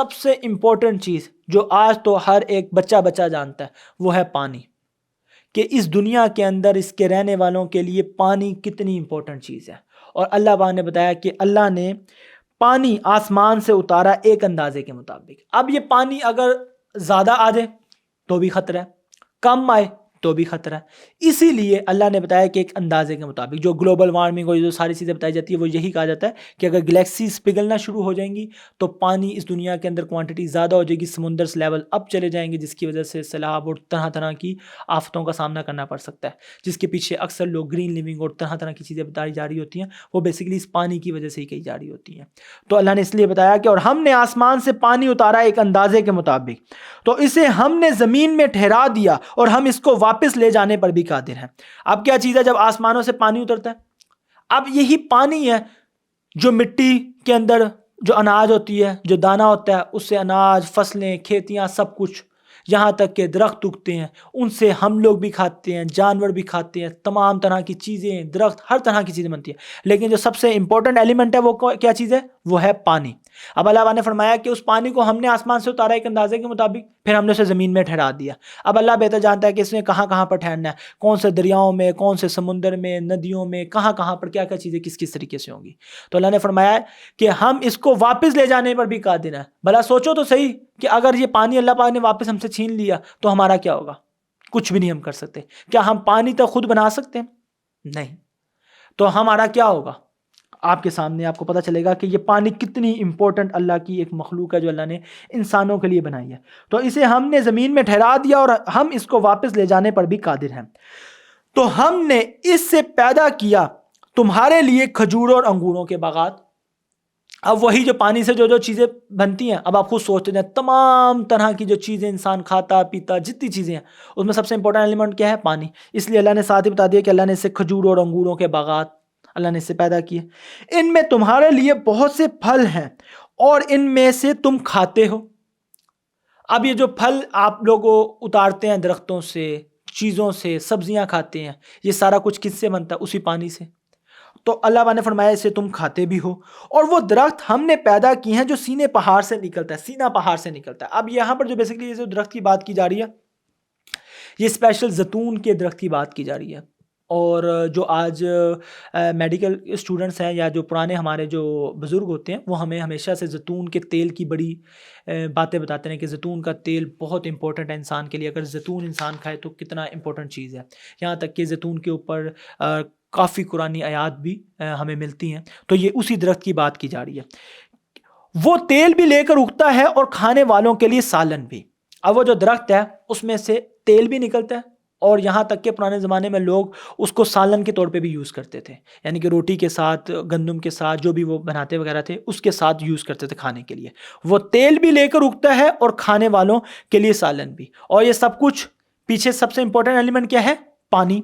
سب سے امپورٹنٹ چیز جو آج تو ہر ایک بچہ جانتا ہے وہ ہے پانی، کہ اس دنیا کے اندر اس کے رہنے والوں کے لیے پانی کتنی امپورٹنٹ چیز ہے۔ اور اللہ پاک نے بتایا کہ اللہ نے پانی آسمان سے اتارا ایک اندازے کے مطابق۔ اب یہ پانی اگر زیادہ آ جائے تو بھی خطرہ ہے، کم آئے تو بھی خطرہ ہے۔ اسی لیے اللہ نے بتایا کہ ایک اندازے کے مطابق جو گلوبل وارمنگ اور جو ساری چیزیں بتائی جاتی ہے وہ یہی کہا جاتا ہے کہ اگر گلیکسیز پگھلنا شروع ہو جائیں گی تو پانی اس دنیا کے اندر کوانٹٹی زیادہ ہو جائے گی، سمندر سے لیول اپ چلے جائیں گے، جس کی وجہ سے سیلاب اور طرح طرح کی آفتوں کا سامنا کرنا پڑ سکتا ہے، جس کے پیچھے اکثر لوگ گرین لیونگ اور طرح طرح کی چیزیں بتائی جا رہی ہوتی ہیں، وہ بیسیکلی اس پانی کی وجہ سے ہی کہی جا رہی ہوتی ہیں۔ تو اللہ نے اس لیے بتایا کہ اور ہم نے آسمان سے پانی اتارا ایک اندازے کے مطابق، تو اسے ہم نے زمین میں ٹھہرا دیا اور ہم اس کو واپس لے جانے پر بھی قادر ہیں۔ اب کیا چیز ہے جب آسمانوں سے پانی اترتا ہے؟ اب یہی پانی ہے جو مٹی کے اندر جو اناج ہوتی ہے، جو دانہ ہوتا ہے، اس سے اناج، فصلیں، کھیتیاں، سب کچھ، یہاں تک کہ درخت اگتے ہیں، ان سے ہم لوگ بھی کھاتے ہیں، جانور بھی کھاتے ہیں، تمام طرح کی چیزیں، درخت، ہر طرح کی چیزیں بنتی ہیں۔ لیکن جو سب سے امپورٹنٹ ایلیمنٹ ہے وہ کیا چیز ہے؟ وہ ہے پانی۔ اب اللہ نے فرمایا کہ اس پانی کو ہم نے آسمان سے اتارا ایک اندازے کے مطابق، پھر ہم نے اسے زمین میں ٹھہرا دیا۔ اب اللہ بہتر جانتا ہے کہ اس نے کہاں کہاں پر ٹھہرنا ہے، کون سے دریاؤں میں، کون سے سمندر میں، ندیوں میں، کہاں کہاں پر کیا کیا چیزیں کس کس طریقے سے ہوں گی۔ تو اللہ نے فرمایا کہ ہم اس کو واپس لے جانے پر بھی قادر ہیں۔ بھلا سوچو تو صحیح کہ اگر یہ پانی اللہ پاک نے واپس ہم سے چھین لیا تو ہمارا کیا ہوگا؟ کچھ بھی نہیں ہم کر سکتے۔ کیا ہم پانی تک خود بنا سکتے ہیں؟ نہیں۔ تو ہمارا کیا ہوگا؟ آپ کے سامنے آپ کو پتہ چلے گا کہ یہ پانی کتنی امپورٹنٹ اللہ کی ایک مخلوق ہے جو اللہ نے انسانوں کے لیے بنائی ہے۔ تو اسے ہم نے زمین میں ٹھہرا دیا اور ہم اس کو واپس لے جانے پر بھی قادر ہیں۔ تو ہم نے اس سے پیدا کیا تمہارے لیے کھجوروں اور انگوروں کے باغات۔ اب وہی جو پانی سے جو چیزیں بنتی ہیں، اب آپ خود سوچتے ہیں تمام طرح کی جو چیزیں انسان کھاتا پیتا، جتنی چیزیں ہیں، اس میں سب سے امپورٹنٹ ایلیمنٹ کیا ہے؟ پانی۔ اس لیے اللہ نے ساتھ ہی بتا دیا کہ اللہ نے اس سے کھجوروں اور انگوروں کے باغات اللہ نے اس سے پیدا کیے، ان میں تمہارے لیے بہت سے پھل ہیں اور ان میں سے تم کھاتے ہو۔ اب یہ جو پھل آپ لوگ اتارتے ہیں درختوں سے، چیزوں سے، سبزیاں کھاتے ہیں، یہ سارا کچھ کس سے بنتا ہے؟ اسی پانی سے۔ تو اللہ نے فرمایا اسے تم کھاتے بھی ہو، اور وہ درخت ہم نے پیدا کیے ہیں جو سینے پہاڑ سے نکلتا ہے، سینہ پہاڑ سے نکلتا ہے۔ اب یہاں پر جو بیسیکلی جو درخت کی بات کی جا رہی ہے، یہ اسپیشل زیتون کے درخت کی بات کی جا رہی ہے۔ اور جو آج میڈیکل اسٹوڈنٹس ہیں یا جو پرانے ہمارے جو بزرگ ہوتے ہیں، وہ ہمیں ہمیشہ سے زیتون کے تیل کی بڑی باتیں بتاتے ہیں کہ زیتون کا تیل بہت امپورٹنٹ ہے انسان کے لیے، اگر زیتون انسان کھائے تو کتنا امپورٹنٹ چیز ہے۔ یہاں تک کہ زیتون کے اوپر کافی قرآنی آیات بھی ہمیں ملتی ہیں۔ تو یہ اسی درخت کی بات کی جا رہی ہے۔ وہ تیل بھی لے کر اگتا ہے اور کھانے والوں کے لیے سالن بھی۔ اب وہ جو درخت ہے اس میں سے تیل بھی نکلتا ہے، اور یہاں تک کہ پرانے زمانے میں لوگ اس کو سالن کے طور پہ بھی یوز کرتے تھے، یعنی کہ روٹی کے ساتھ، گندم کے ساتھ، جو بھی وہ بناتے وغیرہ تھے اس کے ساتھ یوز کرتے تھے کھانے کے لیے۔ وہ تیل بھی لے کر اگتا ہے اور کھانے والوں کے لیے سالن بھی۔ اور یہ سب کچھ پیچھے سب سے امپورٹنٹ ایلیمنٹ کیا ہے؟ پانی۔